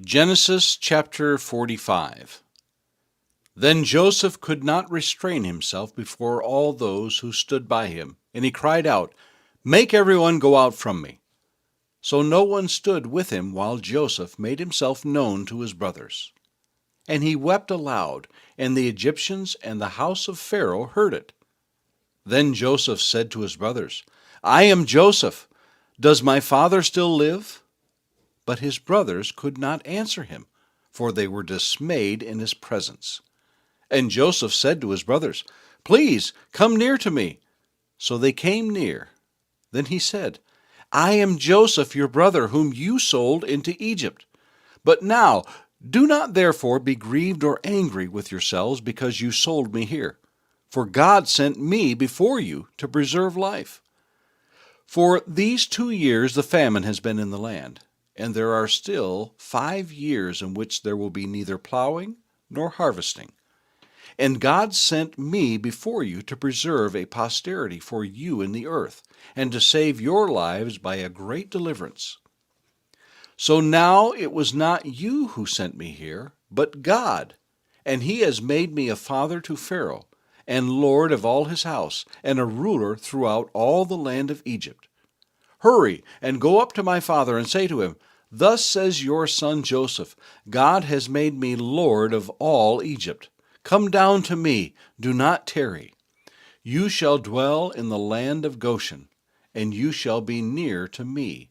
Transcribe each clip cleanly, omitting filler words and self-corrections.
Genesis chapter 45. Then Joseph could not restrain himself before all those who stood by him, and he cried out, "Make everyone go out from me." So no one stood with him while Joseph made himself known to his brothers. And he wept aloud, and the Egyptians and the house of Pharaoh heard it. Then Joseph said to his brothers, "I am Joseph. Does my father still live?" But his brothers could not answer him, for they were dismayed in his presence. And Joseph said to his brothers, "Please come near to me." So they came near. Then he said, "I am Joseph, your brother, whom you sold into Egypt. But now do not therefore be grieved or angry with yourselves because you sold me here. For God sent me before you to preserve life. For these 2 years the famine has been in the land, and there are still 5 years in which there will be neither plowing nor harvesting. And God sent me before you to preserve a posterity for you in the earth, and to save your lives by a great deliverance. So now it was not you who sent me here, but God, and he has made me a father to Pharaoh, and lord of all his house, and a ruler throughout all the land of Egypt. Hurry and go up to my father and say to him, 'Thus says your son Joseph, God has made me lord of all Egypt. Come down to me, do not tarry. You shall dwell in the land of Goshen, and you shall be near to me.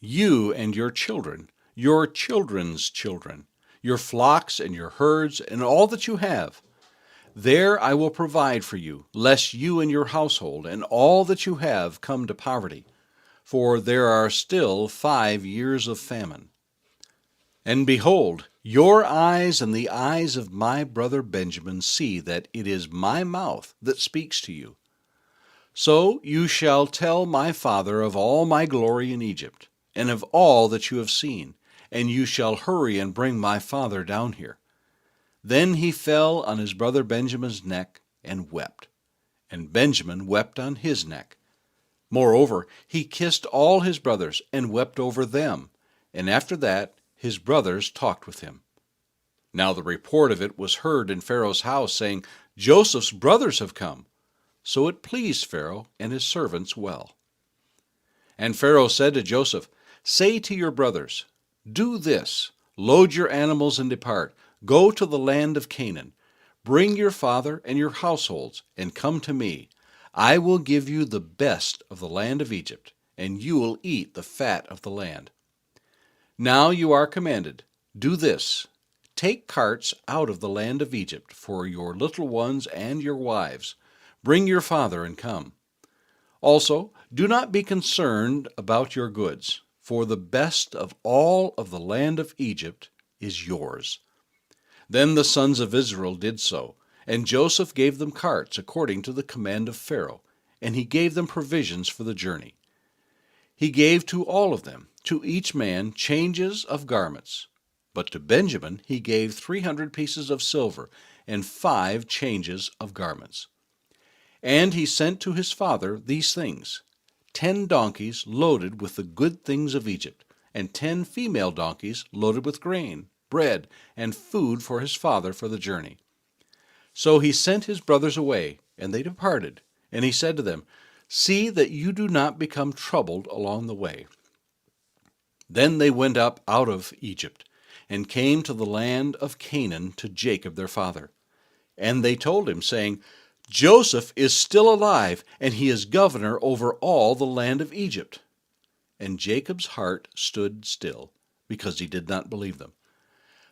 You and your children's children, your flocks and your herds, and all that you have. There I will provide for you, lest you and your household and all that you have come to poverty, for there are still 5 years of famine. And behold, your eyes and the eyes of my brother Benjamin see that it is my mouth that speaks to you. So you shall tell my father of all my glory in Egypt, and of all that you have seen, and you shall hurry and bring my father down here." Then he fell on his brother Benjamin's neck and wept, and Benjamin wept on his neck. Moreover, he kissed all his brothers and wept over them, and after that his brothers talked with him. Now the report of it was heard in Pharaoh's house, saying, "Joseph's brothers have come." So it pleased Pharaoh and his servants well. And Pharaoh said to Joseph, "Say to your brothers, 'Do this, load your animals and depart. Go to the land of Canaan. Bring your father and your households, and come to me. I will give you the best of the land of Egypt, and you will eat the fat of the land.' Now you are commanded, do this. Take carts out of the land of Egypt for your little ones and your wives. Bring your father and come. Also, do not be concerned about your goods, for the best of all of the land of Egypt is yours." Then the sons of Israel did so, and Joseph gave them carts according to the command of Pharaoh, and he gave them provisions for the journey. He gave to all of them, to each man, changes of garments. But to Benjamin he gave 300 pieces of silver and 5 changes of garments. And he sent to his father these things: 10 donkeys loaded with the good things of Egypt, and 10 female donkeys loaded with grain, bread, and food for his father for the journey. So he sent his brothers away, and they departed. And he said to them, "See that you do not become troubled along the way." Then they went up out of Egypt, and came to the land of Canaan to Jacob their father. And they told him, saying, "Joseph is still alive, and he is governor over all the land of Egypt." And Jacob's heart stood still, because he did not believe them.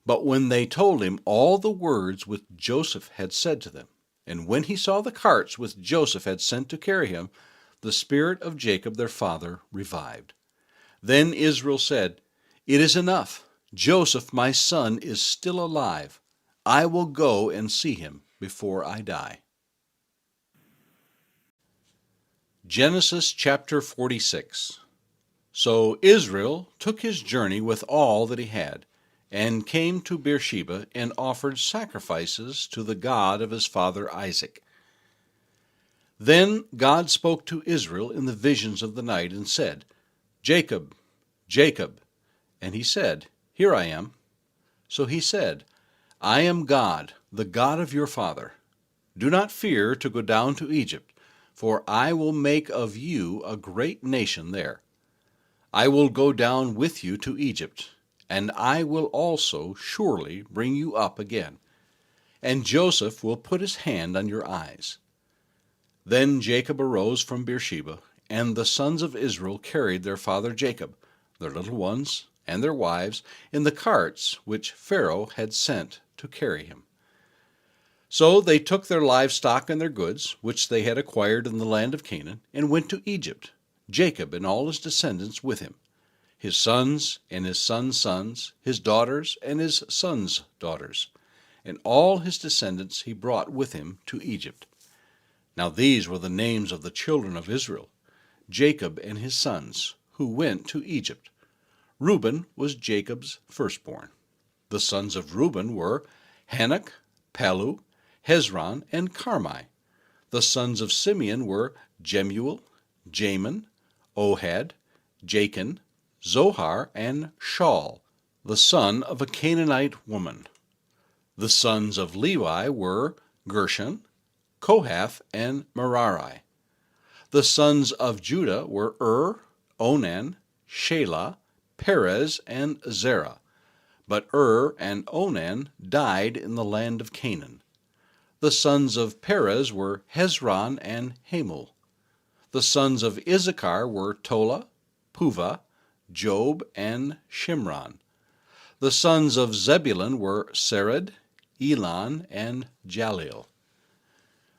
But when they told him all the words which Joseph had said to them, and when he saw the carts which Joseph had sent to carry him, the spirit of Jacob their father revived. Then Israel said, "It is enough. Joseph my son is still alive. I will go and see him before I die." Genesis chapter 46. So Israel took his journey with all that he had, and came to Beersheba, and offered sacrifices to the God of his father Isaac. Then God spoke to Israel in the visions of the night, and said, "Jacob, Jacob." And he said, Here I am. So he said, I am God, the God of your father. Do not fear to go down to Egypt, for I will make of you a great nation there. I will go down with you to Egypt, and I will also surely bring you up again, and Joseph will put his hand on your eyes. Then Jacob arose from Beersheba, and the sons of Israel carried their father Jacob, their little ones, and their wives, in the carts which Pharaoh had sent to carry him. So they took their livestock and their goods, which they had acquired in the land of Canaan, and went to Egypt, Jacob and all his descendants with him, his sons and his sons' sons, his daughters and his sons' daughters, and all his descendants he brought with him to Egypt. Now these were the names of the children of Israel, Jacob and his sons, who went to Egypt. Reuben was Jacob's firstborn. The sons of Reuben were Hanok, Palu, Hezron, and Carmi. The sons of Simeon were Jemuel, Jamin, Ohad, Jachin, Zohar, and Shaul, the son of a Canaanite woman. The sons of Levi were Gershon, Kohath, and Merari. The sons of Judah were Onan, Shelah, Perez, and Zerah. But and Onan died in the land of Canaan. The sons of Perez were Hezron and Hamul. The sons of Issachar were Tola, Puvah, Job, and Shimron. The sons of Zebulun were Sered, Elon, and Jaleel.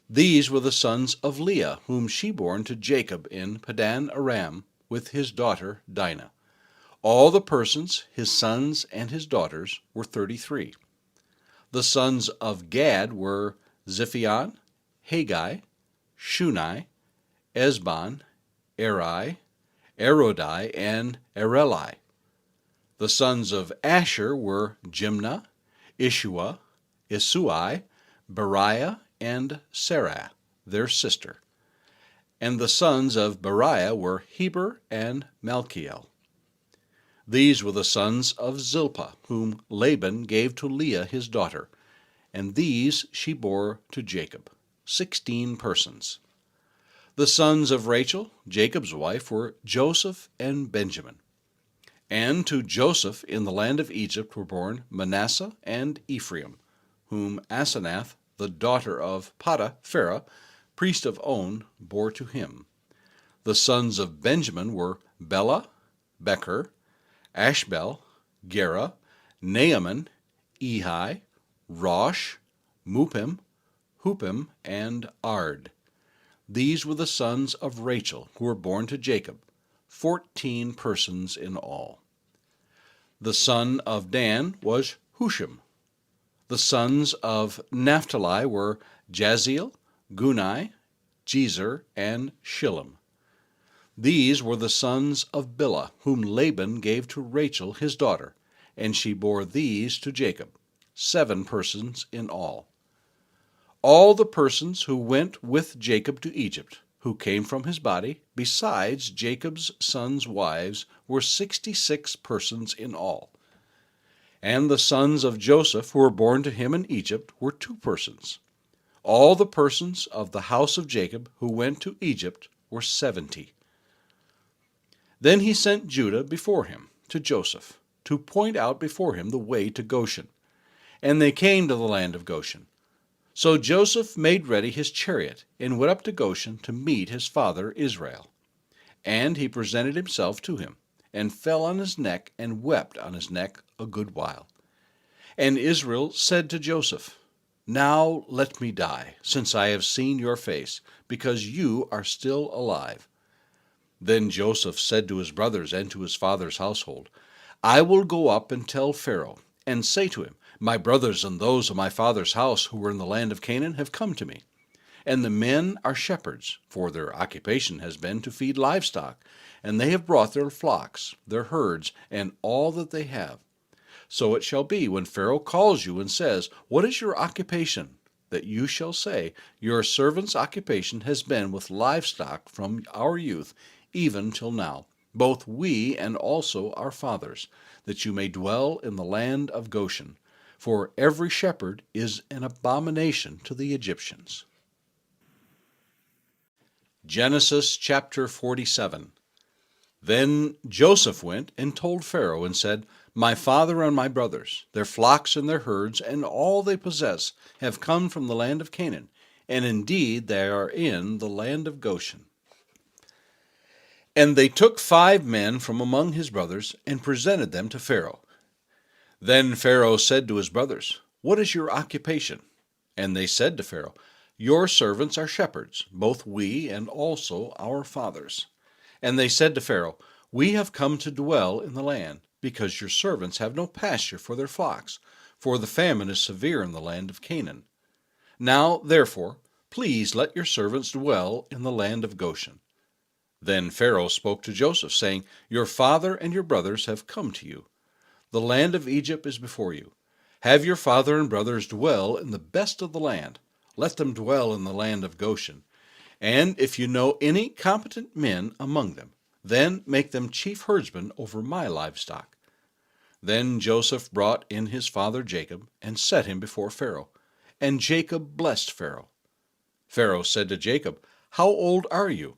These were the sons of Leah, whom she bore to Jacob in Padan Aram with his daughter Dinah. All the persons, his sons and his daughters, were 33. The sons of Gad were Ziphion, Haggai, Shunai, Esbon, Eri, Erodai, and Areli. The sons of Asher were Jimnah, Ishua, Isui, Beriah, and Sarah, their sister. And the sons of Beriah were Heber and Malchiel. These were the sons of Zilpah, whom Laban gave to Leah his daughter, and these she bore to Jacob, 16 persons. The sons of Rachel, Jacob's wife, were Joseph and Benjamin. And to Joseph in the land of Egypt were born Manasseh and Ephraim, whom Asenath, the daughter of Potiphera, priest of On, bore to him. The sons of Benjamin were Bela, Becher, Ashbel, Gera, Naaman, Ehi, Rosh, Mupim, Hupim, and Ard. These were the sons of Rachel, who were born to Jacob, 14 persons in all. The son of Dan was Hushim. The sons of Naphtali were Jaziel, Guni, Jezer, and Shillem. These were the sons of Bilhah, whom Laban gave to Rachel his daughter, and she bore these to Jacob, 7 persons in all. All the persons who went with Jacob to Egypt, who came from his body, besides Jacob's sons' wives, were 66 persons in all. And the sons of Joseph who were born to him in Egypt were 2 persons. All the persons of the house of Jacob who went to Egypt were 70. Then he sent Judah before him to Joseph, to point out before him the way to Goshen. And they came to the land of Goshen. So Joseph made ready his chariot, and went up to Goshen to meet his father Israel. And he presented himself to him, and fell on his neck, and wept on his neck a good while. And Israel said to Joseph, Now let me die, since I have seen your face, because you are still alive. Then Joseph said to his brothers and to his father's household, I will go up and tell Pharaoh, and say to him, My brothers and those of my father's house who were in the land of Canaan have come to me. And the men are shepherds, for their occupation has been to feed livestock, and they have brought their flocks, their herds, and all that they have. So it shall be, when Pharaoh calls you and says, What is your occupation? That you shall say, Your servant's occupation has been with livestock from our youth, even till now. both we and also our fathers, that you may dwell in the land of Goshen. For every shepherd is an abomination to the Egyptians. Genesis chapter 47. Then Joseph went and told Pharaoh and said, My father and my brothers, their flocks and their herds, and all they possess have come from the land of Canaan, and indeed they are in the land of Goshen. And they took 5 men from among his brothers and presented them to Pharaoh. Then Pharaoh said to his brothers, What is your occupation? And they said to Pharaoh, Your servants are shepherds, both we and also our fathers. And they said to Pharaoh, We have come to dwell in the land, because your servants have no pasture for their flocks, for the famine is severe in the land of Canaan. Now, therefore, please let your servants dwell in the land of Goshen. Then Pharaoh spoke to Joseph, saying, Your father and your brothers have come to you. The land of Egypt is before you. Have your father and brothers dwell in the best of the land. Let them dwell in the land of Goshen. And if you know any competent men among them, then make them chief herdsmen over my livestock. Then Joseph brought in his father Jacob and set him before Pharaoh. And Jacob blessed Pharaoh. Pharaoh said to Jacob, How old are you?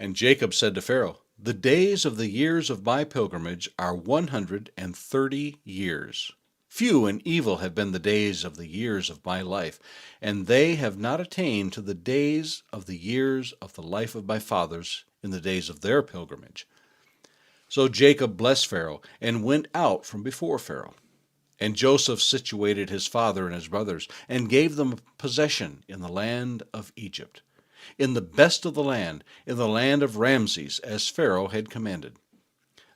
And Jacob said to Pharaoh, The days of the years of my pilgrimage are 130 years. Few and evil have been the days of the years of my life, and they have not attained to the days of the years of the life of my fathers in the days of their pilgrimage. So Jacob blessed Pharaoh and went out from before Pharaoh. And Joseph situated his father and his brothers and gave them possession in the land of Egypt, in the best of the land, in the land of Ramses, as Pharaoh had commanded.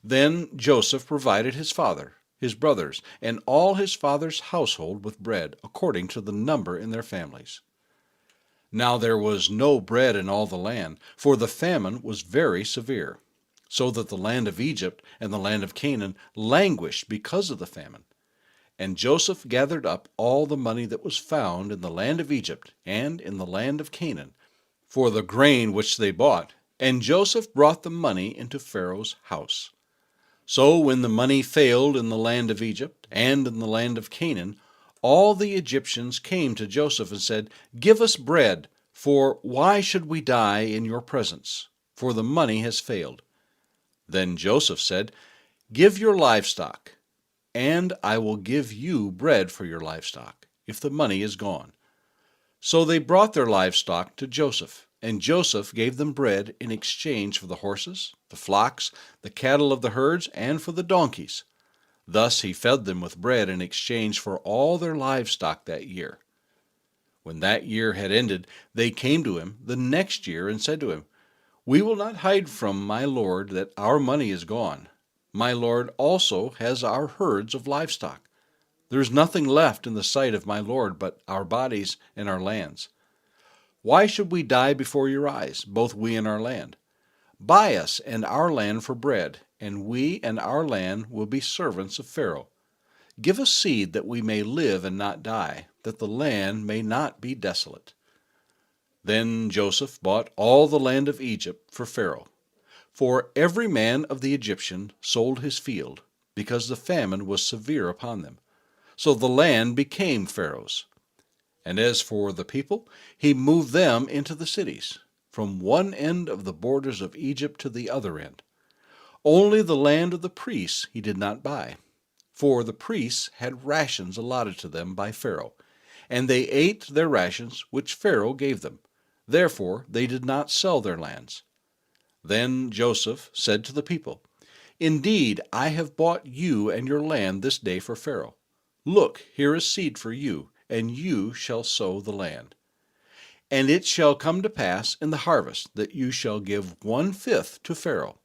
Then Joseph provided his father, his brothers, and all his father's household with bread, according to the number in their families. Now there was no bread in all the land, for the famine was very severe, so that the land of Egypt and the land of Canaan languished because of the famine. And Joseph gathered up all the money that was found in the land of Egypt and in the land of Canaan, for the grain which they bought, and Joseph brought the money into Pharaoh's house. So when the money failed in the land of Egypt and in the land of Canaan, all the Egyptians came to Joseph and said, Give us bread, for why should we die in your presence? For the money has failed. Then Joseph said, Give your livestock, and I will give you bread for your livestock, if the money is gone. So they brought their livestock to Joseph, and Joseph gave them bread in exchange for the horses, the flocks, the cattle of the herds, and for the donkeys. Thus he fed them with bread in exchange for all their livestock that year. When that year had ended, they came to him the next year and said to him, We will not hide from my lord that our money is gone. My lord also has our herds of livestock. There is nothing left in the sight of my lord but our bodies and our lands. Why should we die before your eyes, both we and our land? Buy us and our land for bread, and we and our land will be servants of Pharaoh. Give us seed that we may live and not die, that the land may not be desolate. Then Joseph bought all the land of Egypt for Pharaoh. For every man of the Egyptian sold his field, because the famine was severe upon them. So the land became Pharaoh's. And as for the people, he moved them into the cities, from one end of the borders of Egypt to the other end. Only the land of the priests he did not buy, for the priests had rations allotted to them by Pharaoh, and they ate their rations which Pharaoh gave them. Therefore they did not sell their lands. Then Joseph said to the people, Indeed, I have bought you and your land this day for Pharaoh. Look, here is seed for you, and you shall sow the land. And it shall come to pass in the harvest that you shall give 1/5 to Pharaoh.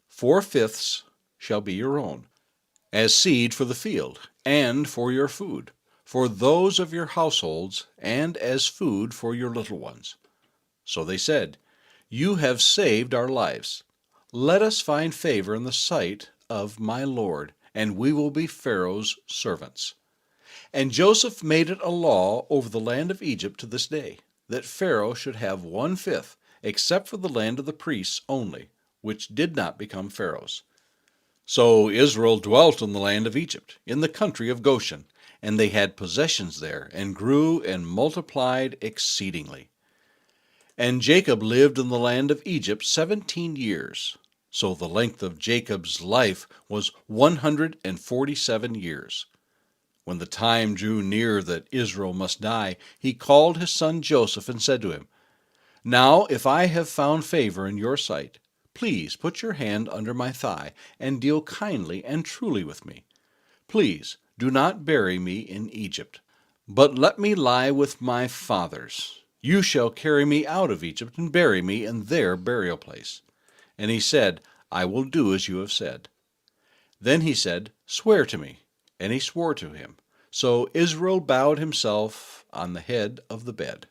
4/5 shall be your own, as seed for the field, and for your food, for those of your households, and as food for your little ones. So they said, You have saved our lives. Let us find favor in the sight of my Lord, and we will be Pharaoh's servants. And Joseph made it a law over the land of Egypt to this day, that Pharaoh should have 1/5, except for the land of the priests only, which did not become Pharaoh's. So Israel dwelt in the land of Egypt, in the country of Goshen, and they had possessions there, and grew and multiplied exceedingly. And Jacob lived in the land of Egypt 17 years. So the length of Jacob's life was 147 years. When the time drew near that Israel must die, he called his son Joseph and said to him, "Now, if I have found favor in your sight, please put your hand under my thigh and deal kindly and truly with me. Please do not bury me in Egypt, but let me lie with my fathers. You shall carry me out of Egypt and bury me in their burial place." And he said, "I will do as you have said." Then he said, "Swear to me." And he swore to him. So Israel bowed himself on the head of the bed.